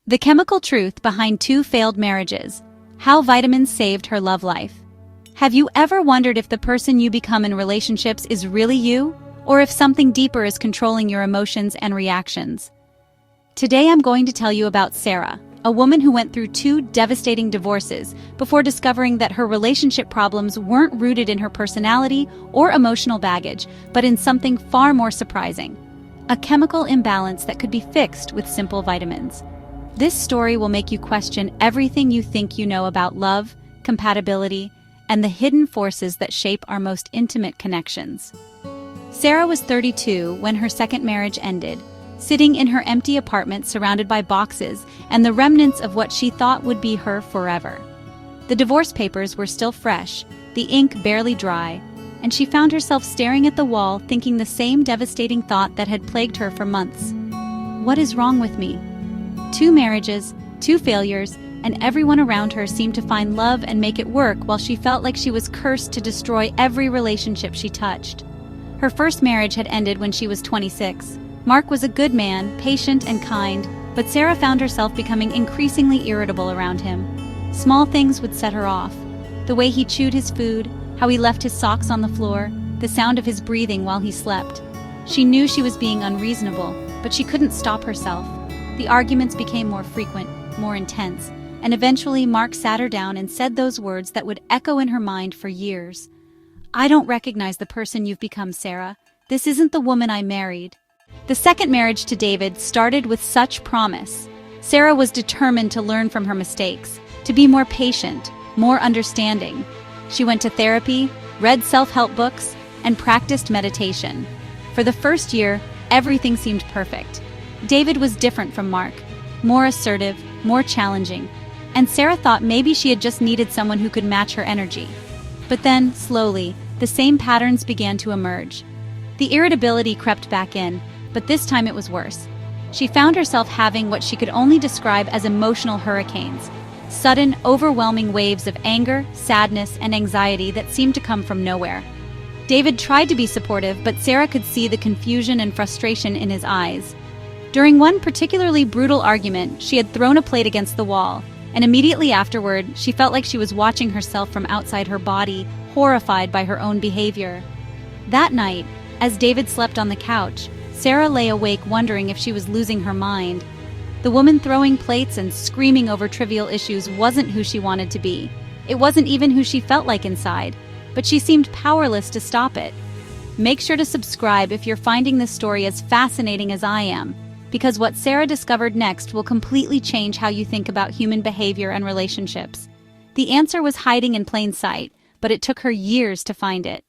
The chemical truth behind 2 failed marriages. How vitamins saved her love life. Have you ever wondered if the person you become in relationships is really you, or if something deeper is controlling your emotions and reactions? Today I'm going to tell you about Sarah, a woman who went through 2 devastating divorces before discovering that her relationship problems weren't rooted in her personality or emotional baggage, but in something far more surprising: a chemical imbalance that could be fixed with simple vitamins. This story will make you question everything you think you know about love, compatibility, and the hidden forces that shape our most intimate connections. Sarah was 32 when her second marriage ended, sitting in her empty apartment surrounded by boxes and the remnants of what she thought would be her forever. The divorce papers were still fresh, the ink barely dry, and she found herself staring at the wall thinking the same devastating thought that had plagued her for months. What is wrong with me? 2 marriages, 2 failures, and everyone around her seemed to find love and make it work while she felt like she was cursed to destroy every relationship she touched. Her first marriage had ended when she was 26. Mark was a good man, patient and kind, but Sarah found herself becoming increasingly irritable around him. Small things would set her off. The way he chewed his food, how he left his socks on the floor, the sound of his breathing while he slept. She knew she was being unreasonable, but she couldn't stop herself. The arguments became more frequent, more intense, and eventually Mark sat her down and said those words that would echo in her mind for years. "I don't recognize the person you've become, Sarah. This isn't the woman I married." The second marriage to David started with such promise. Sarah was determined to learn from her mistakes, to be more patient, more understanding. She went to therapy, read self-help books, and practiced meditation. For the first year, everything seemed perfect. David was different from Mark, more assertive, more challenging, and Sarah thought maybe she had just needed someone who could match her energy. But then, slowly, the same patterns began to emerge. The irritability crept back in, but this time it was worse. She found herself having what she could only describe as emotional hurricanes, sudden, overwhelming waves of anger, sadness, and anxiety that seemed to come from nowhere. David tried to be supportive, but Sarah could see the confusion and frustration in his eyes. During one particularly brutal argument, she had thrown a plate against the wall, and immediately afterward, she felt like she was watching herself from outside her body, horrified by her own behavior. That night, as David slept on the couch, Sarah lay awake wondering if she was losing her mind. The woman throwing plates and screaming over trivial issues wasn't who she wanted to be. It wasn't even who she felt like inside, but she seemed powerless to stop it. Make sure to subscribe if you're finding this story as fascinating as I am, because what Sarah discovered next will completely change how you think about human behavior and relationships. The answer was hiding in plain sight, but it took her years to find it.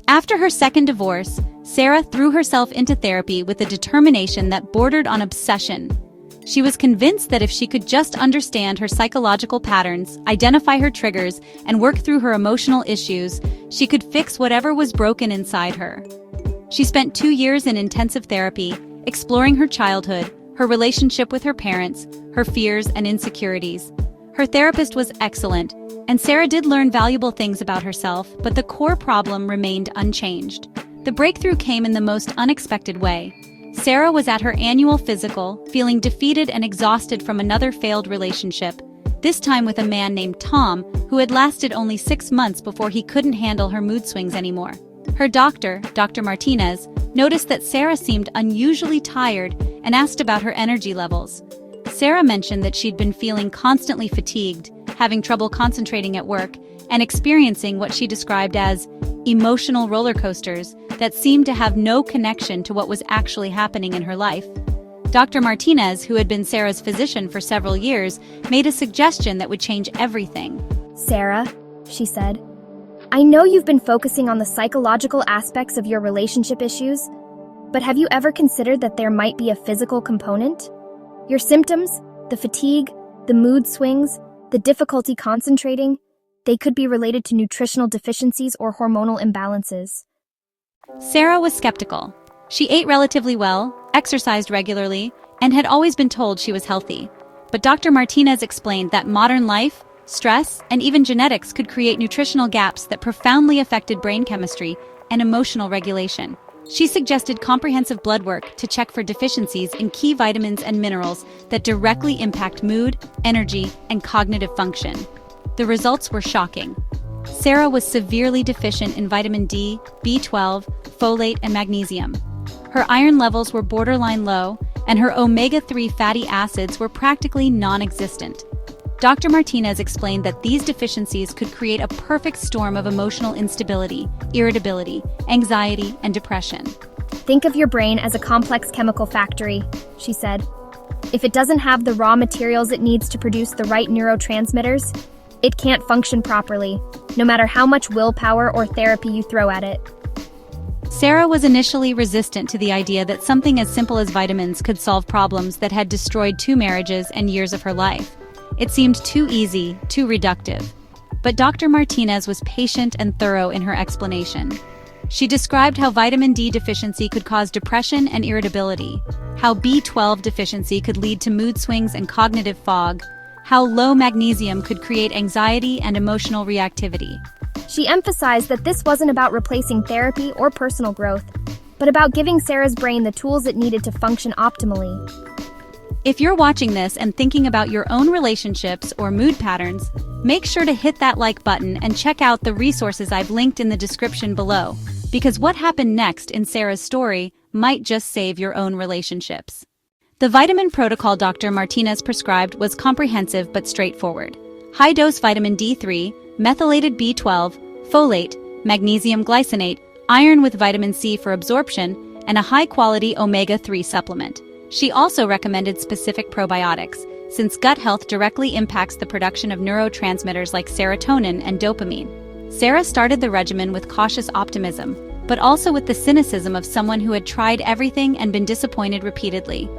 After her second divorce, Sarah threw herself into therapy with a determination that bordered on obsession. She was convinced that if she could just understand her psychological patterns, identify her triggers, and work through her emotional issues, she could fix whatever was broken inside her. She spent 2 years in intensive therapy, exploring her childhood, her relationship with her parents, her fears and insecurities. Her therapist was excellent, and Sarah did learn valuable things about herself, but the core problem remained unchanged. The breakthrough came in the most unexpected way. Sarah was at her annual physical, feeling defeated and exhausted from another failed relationship, this time with a man named Tom, who had lasted only 6 months before he couldn't handle her mood swings anymore. Her doctor, Dr. Martinez, noticed that Sarah seemed unusually tired and asked about her energy levels. Sarah mentioned that she'd been feeling constantly fatigued, having trouble concentrating at work, and experiencing what she described as emotional roller coasters that seemed to have no connection to what was actually happening in her life. Dr. Martinez, who had been Sarah's physician for several years, made a suggestion that would change everything. "Sarah," she said, "I know you've been focusing on the psychological aspects of your relationship issues, but have you ever considered that there might be a physical component? Your symptoms, the fatigue, the mood swings, the difficulty concentrating, they could be related to nutritional deficiencies or hormonal imbalances." Sarah was skeptical. She ate relatively well, exercised regularly, and had always been told she was healthy. But Dr. Martinez explained that modern life, stress, and even genetics could create nutritional gaps that profoundly affected brain chemistry and emotional regulation. She suggested comprehensive blood work to check for deficiencies in key vitamins and minerals that directly impact mood, energy, and cognitive function. The results were shocking. Sarah was severely deficient in vitamin D, B12, folate, and magnesium. Her iron levels were borderline low, and her omega-3 fatty acids were practically non-existent. Dr. Martinez explained that these deficiencies could create a perfect storm of emotional instability, irritability, anxiety, and depression. Think of your brain as a complex chemical factory, she said. If it doesn't have the raw materials it needs to produce the right neurotransmitters, it can't function properly, no matter how much willpower or therapy you throw at it. Sarah was initially resistant to the idea that something as simple as vitamins could solve problems that had destroyed 2 marriages and years of her life. It seemed too easy, too reductive. But Dr. Martinez was patient and thorough in her explanation. She described how vitamin D deficiency could cause depression and irritability, how B12 deficiency could lead to mood swings and cognitive fog, how low magnesium could create anxiety and emotional reactivity. She emphasized that this wasn't about replacing therapy or personal growth, but about giving Sarah's brain the tools it needed to function optimally. If you're watching this and thinking about your own relationships or mood patterns, make sure to hit that like button and check out the resources I've linked in the description below, because what happened next in Sarah's story might just save your own relationships. The vitamin protocol Dr. Martinez prescribed was comprehensive but straightforward. High-dose vitamin D3, methylated B12, folate, magnesium glycinate, iron with vitamin C for absorption, and a high-quality omega-3 supplement. She also recommended specific probiotics, since gut health directly impacts the production of neurotransmitters like serotonin and dopamine. Sarah started the regimen with cautious optimism, but also with the cynicism of someone who had tried everything and been disappointed repeatedly.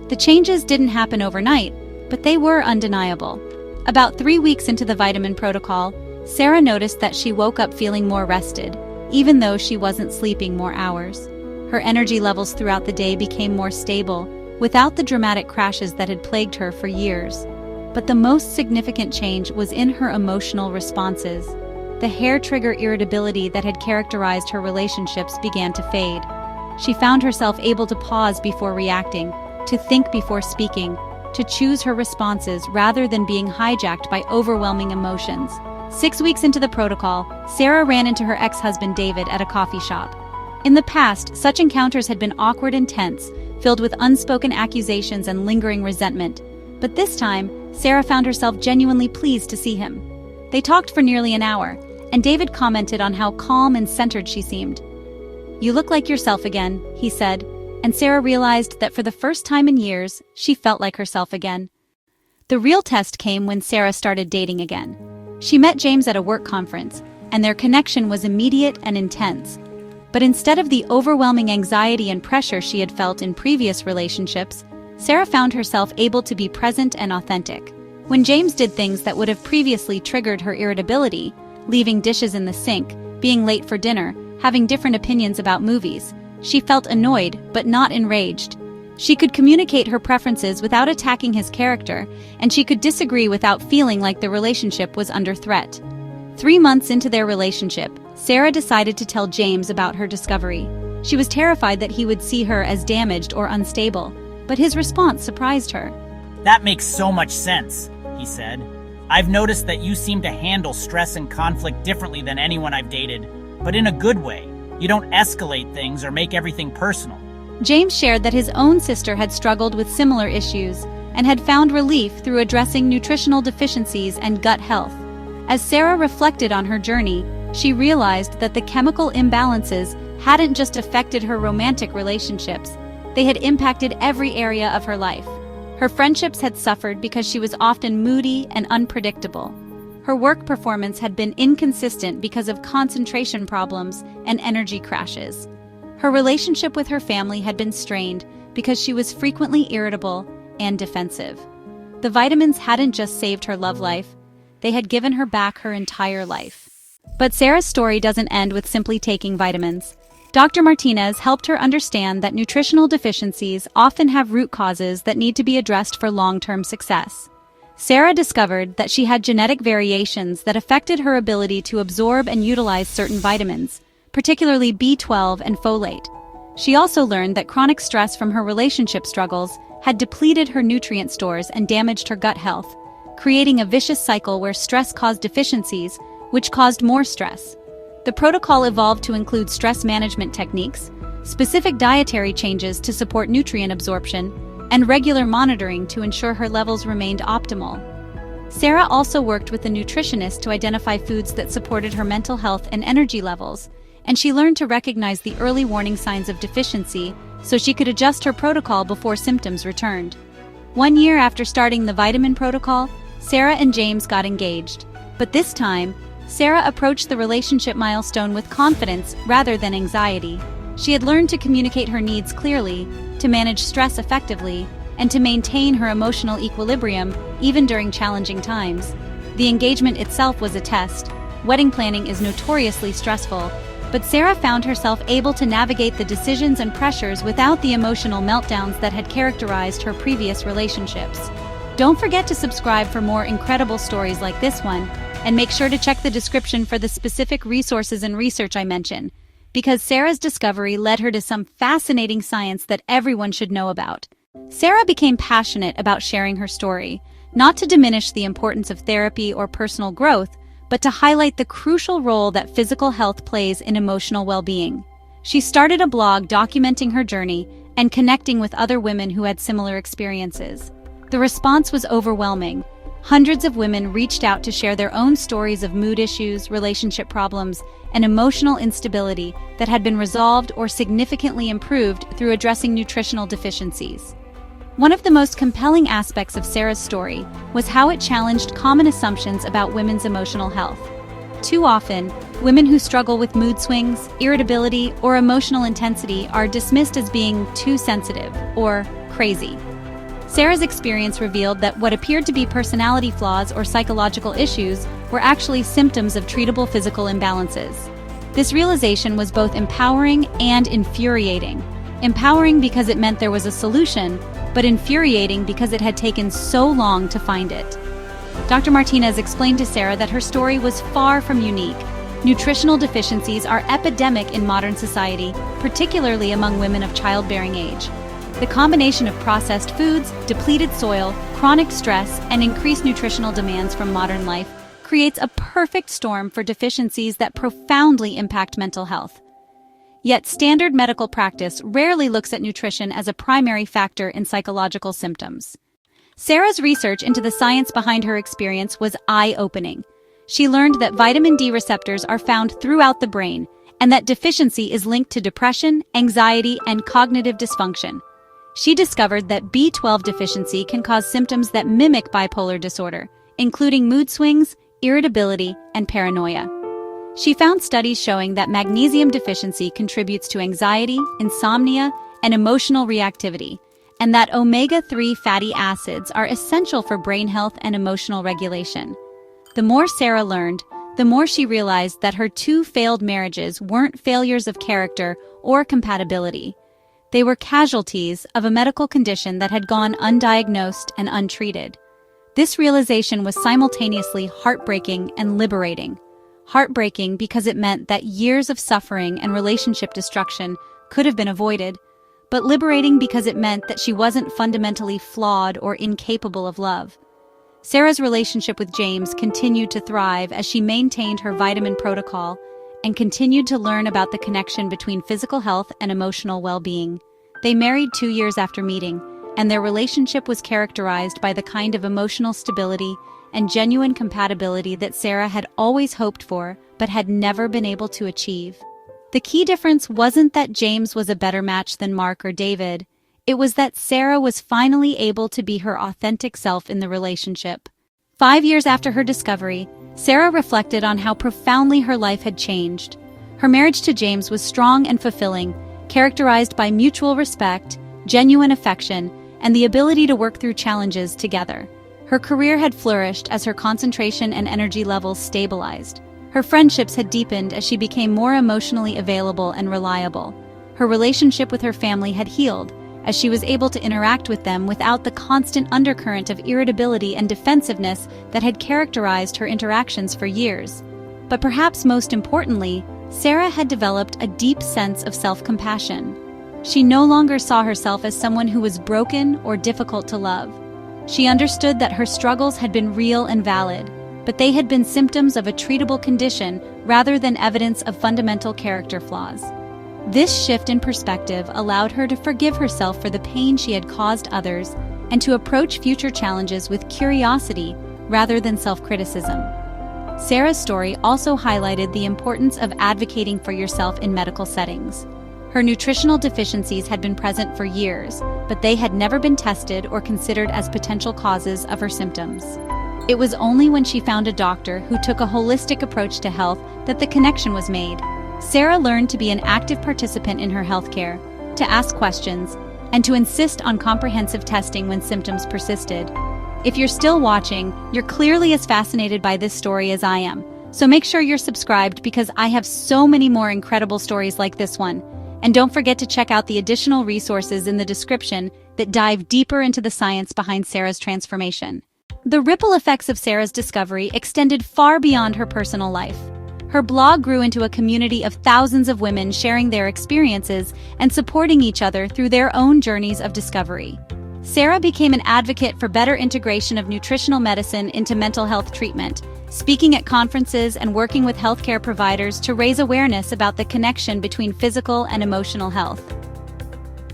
The changes didn't happen overnight, but they were undeniable. About 3 weeks into the vitamin protocol, Sarah noticed that she woke up feeling more rested, even though she wasn't sleeping more hours. Her energy levels throughout the day became more stable, without the dramatic crashes that had plagued her for years. But the most significant change was in her emotional responses. The hair-trigger irritability that had characterized her relationships began to fade. She found herself able to pause before reacting, to think before speaking, to choose her responses rather than being hijacked by overwhelming emotions. 6 weeks into the protocol, Sarah ran into her ex-husband David at a coffee shop. In the past, such encounters had been awkward and tense, filled with unspoken accusations and lingering resentment. But this time, Sarah found herself genuinely pleased to see him. They talked for nearly an hour, and David commented on how calm and centered she seemed. "You look like yourself again," he said, and Sarah realized that for the first time in years, she felt like herself again. The real test came when Sarah started dating again. She met James at a work conference, and their connection was immediate and intense. But instead of the overwhelming anxiety and pressure she had felt in previous relationships, Sarah found herself able to be present and authentic. When James did things that would have previously triggered her irritability, leaving dishes in the sink, being late for dinner, having different opinions about movies, she felt annoyed but not enraged. She could communicate her preferences without attacking his character, and she could disagree without feeling like the relationship was under threat. 3 months into their relationship, Sarah decided to tell James about her discovery. She was terrified that he would see her as damaged or unstable, but his response surprised her. "That makes so much sense," he said. "I've noticed that you seem to handle stress and conflict differently than anyone I've dated, but in a good way. You don't escalate things or make everything personal." James shared that his own sister had struggled with similar issues and had found relief through addressing nutritional deficiencies and gut health. As Sarah reflected on her journey, she realized that the chemical imbalances hadn't just affected her romantic relationships, they had impacted every area of her life. Her friendships had suffered because she was often moody and unpredictable. Her work performance had been inconsistent because of concentration problems and energy crashes. Her relationship with her family had been strained because she was frequently irritable and defensive. The vitamins hadn't just saved her love life, they had given her back her entire life. But Sarah's story doesn't end with simply taking vitamins. Dr. Martinez helped her understand that nutritional deficiencies often have root causes that need to be addressed for long-term success. Sarah discovered that she had genetic variations that affected her ability to absorb and utilize certain vitamins, particularly B12 and folate. She also learned that chronic stress from her relationship struggles had depleted her nutrient stores and damaged her gut health, creating a vicious cycle where stress caused deficiencies, which caused more stress. The protocol evolved to include stress management techniques, specific dietary changes to support nutrient absorption, and regular monitoring to ensure her levels remained optimal. Sarah also worked with a nutritionist to identify foods that supported her mental health and energy levels, and she learned to recognize the early warning signs of deficiency so she could adjust her protocol before symptoms returned. 1 year after starting the vitamin protocol, Sarah and James got engaged. But this time, Sarah approached the relationship milestone with confidence rather than anxiety. She had learned to communicate her needs clearly, to manage stress effectively, and to maintain her emotional equilibrium even during challenging times. The engagement itself was a test. Wedding planning is notoriously stressful, but Sarah found herself able to navigate the decisions and pressures without the emotional meltdowns that had characterized her previous relationships. Don't forget to subscribe for more incredible stories like this one, and make sure to check the description for the specific resources and research I mention, because Sarah's discovery led her to some fascinating science that everyone should know about. Sarah became passionate about sharing her story, not to diminish the importance of therapy or personal growth, but to highlight the crucial role that physical health plays in emotional well-being. She started a blog documenting her journey and connecting with other women who had similar experiences. The response was overwhelming. Hundreds of women reached out to share their own stories of mood issues, relationship problems, and emotional instability that had been resolved or significantly improved through addressing nutritional deficiencies. One of the most compelling aspects of Sarah's story was how it challenged common assumptions about women's emotional health. Too often, women who struggle with mood swings, irritability, or emotional intensity are dismissed as being too sensitive or crazy. Sarah's experience revealed that what appeared to be personality flaws or psychological issues were actually symptoms of treatable physical imbalances. This realization was both empowering and infuriating. Empowering because it meant there was a solution, but infuriating because it had taken so long to find it. Dr. Martinez explained to Sarah that her story was far from unique. Nutritional deficiencies are epidemic in modern society, particularly among women of childbearing age. The combination of processed foods, depleted soil, chronic stress, and increased nutritional demands from modern life creates a perfect storm for deficiencies that profoundly impact mental health. Yet standard medical practice rarely looks at nutrition as a primary factor in psychological symptoms. Sarah's research into the science behind her experience was eye-opening. She learned that vitamin D receptors are found throughout the brain, and that deficiency is linked to depression, anxiety, and cognitive dysfunction. She discovered that B12 deficiency can cause symptoms that mimic bipolar disorder, including mood swings, irritability, and paranoia. She found studies showing that magnesium deficiency contributes to anxiety, insomnia, and emotional reactivity, and that omega-3 fatty acids are essential for brain health and emotional regulation. The more Sarah learned, the more she realized that her 2 failed marriages weren't failures of character or compatibility. They were casualties of a medical condition that had gone undiagnosed and untreated. This realization was simultaneously heartbreaking and liberating. Heartbreaking because it meant that years of suffering and relationship destruction could have been avoided, but liberating because it meant that she wasn't fundamentally flawed or incapable of love. Sarah's relationship with James continued to thrive as she maintained her vitamin protocol and continued to learn about the connection between physical health and emotional well-being. They married 2 years after meeting, and their relationship was characterized by the kind of emotional stability and genuine compatibility that Sarah had always hoped for but had never been able to achieve. The key difference wasn't that James was a better match than Mark or David. It was that Sarah was finally able to be her authentic self in the relationship. 5 years after her discovery, Sarah reflected on how profoundly her life had changed. Her marriage to James was strong and fulfilling, characterized by mutual respect, genuine affection, and the ability to work through challenges together. Her career had flourished as her concentration and energy levels stabilized. Her friendships had deepened as she became more emotionally available and reliable. Her relationship with her family had healed, as she was able to interact with them without the constant undercurrent of irritability and defensiveness that had characterized her interactions for years. But perhaps most importantly, Sarah had developed a deep sense of self-compassion. She no longer saw herself as someone who was broken or difficult to love. She understood that her struggles had been real and valid, but they had been symptoms of a treatable condition rather than evidence of fundamental character flaws. This shift in perspective allowed her to forgive herself for the pain she had caused others and to approach future challenges with curiosity rather than self-criticism. Sarah's story also highlighted the importance of advocating for yourself in medical settings. Her nutritional deficiencies had been present for years, but they had never been tested or considered as potential causes of her symptoms. It was only when she found a doctor who took a holistic approach to health that the connection was made. Sarah learned to be an active participant in her healthcare, to ask questions, and to insist on comprehensive testing when symptoms persisted. If you're still watching, you're clearly as fascinated by this story as I am. So make sure you're subscribed because I have so many more incredible stories like this one. And don't forget to check out the additional resources in the description that dive deeper into the science behind Sarah's transformation. The ripple effects of Sarah's discovery extended far beyond her personal life. Her blog grew into a community of thousands of women sharing their experiences and supporting each other through their own journeys of discovery. Sarah became an advocate for better integration of nutritional medicine into mental health treatment, speaking at conferences and working with healthcare providers to raise awareness about the connection between physical and emotional health.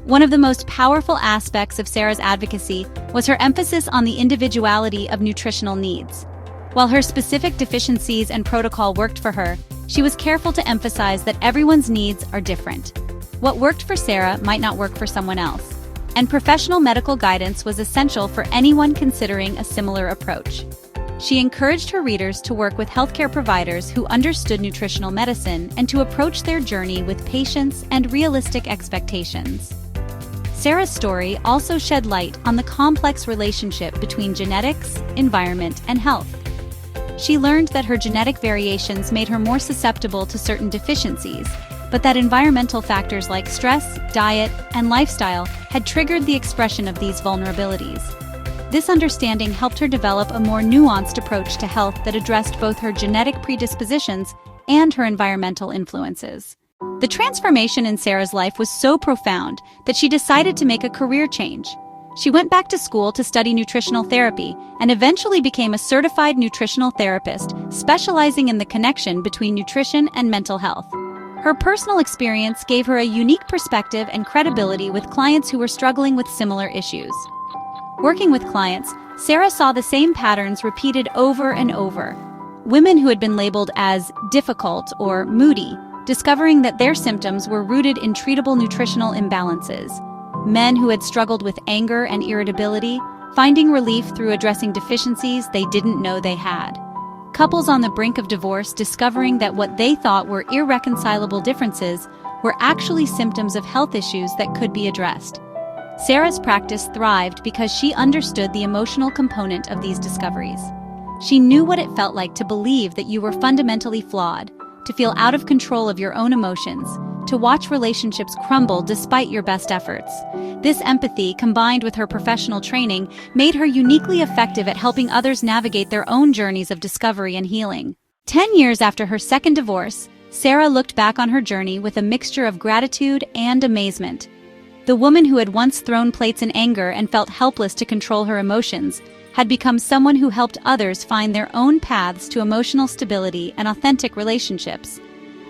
One of the most powerful aspects of Sarah's advocacy was her emphasis on the individuality of nutritional needs. While her specific deficiencies and protocol worked for her, she was careful to emphasize that everyone's needs are different. What worked for Sarah might not work for someone else, and professional medical guidance was essential for anyone considering a similar approach. She encouraged her readers to work with healthcare providers who understood nutritional medicine and to approach their journey with patience and realistic expectations. Sarah's story also shed light on the complex relationship between genetics, environment, and health. She learned that her genetic variations made her more susceptible to certain deficiencies, but that environmental factors like stress, diet, and lifestyle had triggered the expression of these vulnerabilities. This understanding helped her develop a more nuanced approach to health that addressed both her genetic predispositions and her environmental influences. The transformation in Sarah's life was so profound that she decided to make a career change. She went back to school to study nutritional therapy and eventually became a certified nutritional therapist, specializing in the connection between nutrition and mental health. Her personal experience gave her a unique perspective and credibility with clients who were struggling with similar issues. Working with clients, Sarah saw the same patterns repeated over and over. Women who had been labeled as difficult or moody, discovering that their symptoms were rooted in treatable nutritional imbalances. Men who had struggled with anger and irritability, finding relief through addressing deficiencies they didn't know they had. Couples on the brink of divorce discovering that what they thought were irreconcilable differences were actually symptoms of health issues that could be addressed. Sarah's practice thrived because she understood the emotional component of these discoveries. She knew what it felt like to believe that you were fundamentally flawed, to feel out of control of your own emotions, to watch relationships crumble despite your best efforts. This empathy, combined with her professional training, made her uniquely effective at helping others navigate their own journeys of discovery and healing. 10 years after her second divorce, Sarah looked back on her journey with a mixture of gratitude and amazement. The woman who had once thrown plates in anger and felt helpless to control her emotions had become someone who helped others find their own paths to emotional stability and authentic relationships.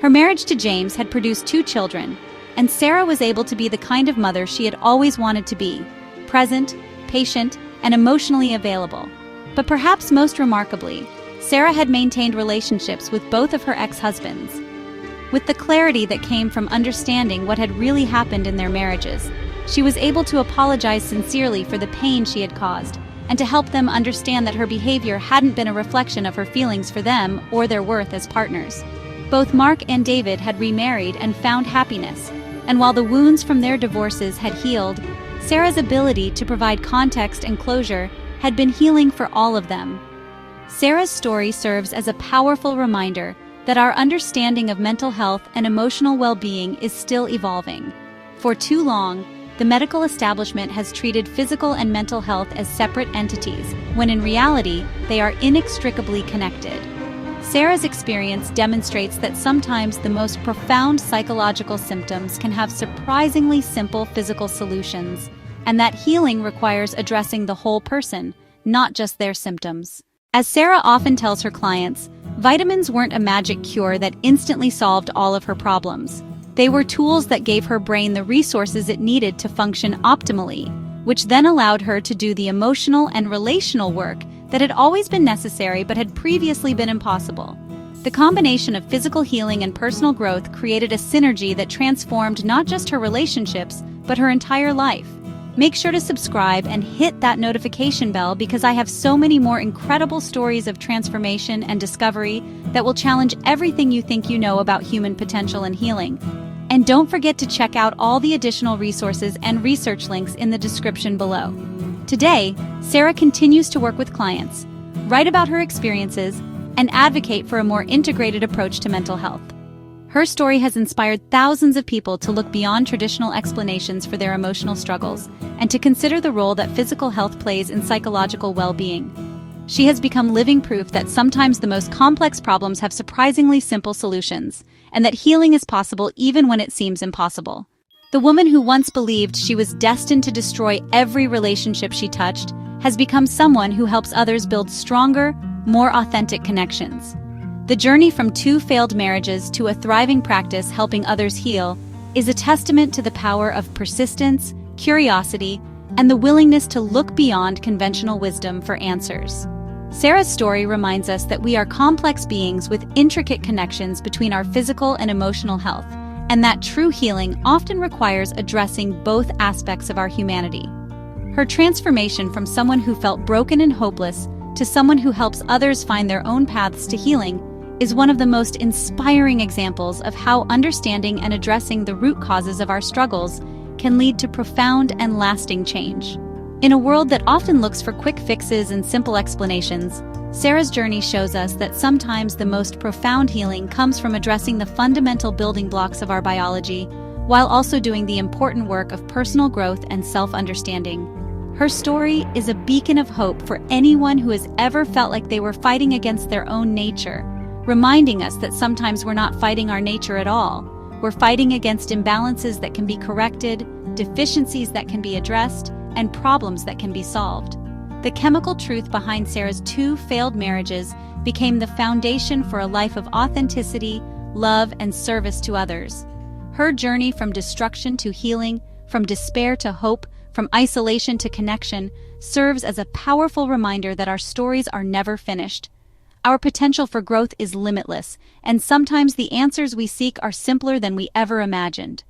Her marriage to James had produced 2 children, and Sarah was able to be the kind of mother she had always wanted to be, present, patient, and emotionally available. But perhaps most remarkably, Sarah had maintained relationships with both of her ex-husbands. With the clarity that came from understanding what had really happened in their marriages, she was able to apologize sincerely for the pain she had caused, and to help them understand that her behavior hadn't been a reflection of her feelings for them or their worth as partners. Both Mark and David had remarried and found happiness, and while the wounds from their divorces had healed, Sarah's ability to provide context and closure had been healing for all of them. Sarah's story serves as a powerful reminder that our understanding of mental health and emotional well-being is still evolving. For too long, the medical establishment has treated physical and mental health as separate entities, when in reality, they are inextricably connected. Sarah's experience demonstrates that sometimes the most profound psychological symptoms can have surprisingly simple physical solutions, and that healing requires addressing the whole person, not just their symptoms. As Sarah often tells her clients, vitamins weren't a magic cure that instantly solved all of her problems. They were tools that gave her brain the resources it needed to function optimally, which then allowed her to do the emotional and relational work that had always been necessary but had previously been impossible. The combination of physical healing and personal growth created a synergy that transformed not just her relationships, but her entire life. Make sure to subscribe and hit that notification bell because I have so many more incredible stories of transformation and discovery that will challenge everything you think you know about human potential and healing. And don't forget to check out all the additional resources and research links in the description below. Today, Sarah continues to work with clients, write about her experiences, and advocate for a more integrated approach to mental health. Her story has inspired thousands of people to look beyond traditional explanations for their emotional struggles and to consider the role that physical health plays in psychological well-being. She has become living proof that sometimes the most complex problems have surprisingly simple solutions, and that healing is possible even when it seems impossible. The woman who once believed she was destined to destroy every relationship she touched has become someone who helps others build stronger, more authentic connections. The journey from 2 failed marriages to a thriving practice helping others heal is a testament to the power of persistence, curiosity, and the willingness to look beyond conventional wisdom for answers. Sarah's story reminds us that we are complex beings with intricate connections between our physical and emotional health, and that true healing often requires addressing both aspects of our humanity. Her transformation from someone who felt broken and hopeless to someone who helps others find their own paths to healing is one of the most inspiring examples of how understanding and addressing the root causes of our struggles can lead to profound and lasting change. In a world that often looks for quick fixes and simple explanations, Sarah's journey shows us that sometimes the most profound healing comes from addressing the fundamental building blocks of our biology, while also doing the important work of personal growth and self-understanding. Her story is a beacon of hope for anyone who has ever felt like they were fighting against their own nature, reminding us that sometimes we're not fighting our nature at all. We're fighting against imbalances that can be corrected, deficiencies that can be addressed, and problems that can be solved. The chemical truth behind Sarah's 2 failed marriages became the foundation for a life of authenticity, love, and service to others. Her journey from destruction to healing, from despair to hope, from isolation to connection, serves as a powerful reminder that our stories are never finished. Our potential for growth is limitless, and sometimes the answers we seek are simpler than we ever imagined.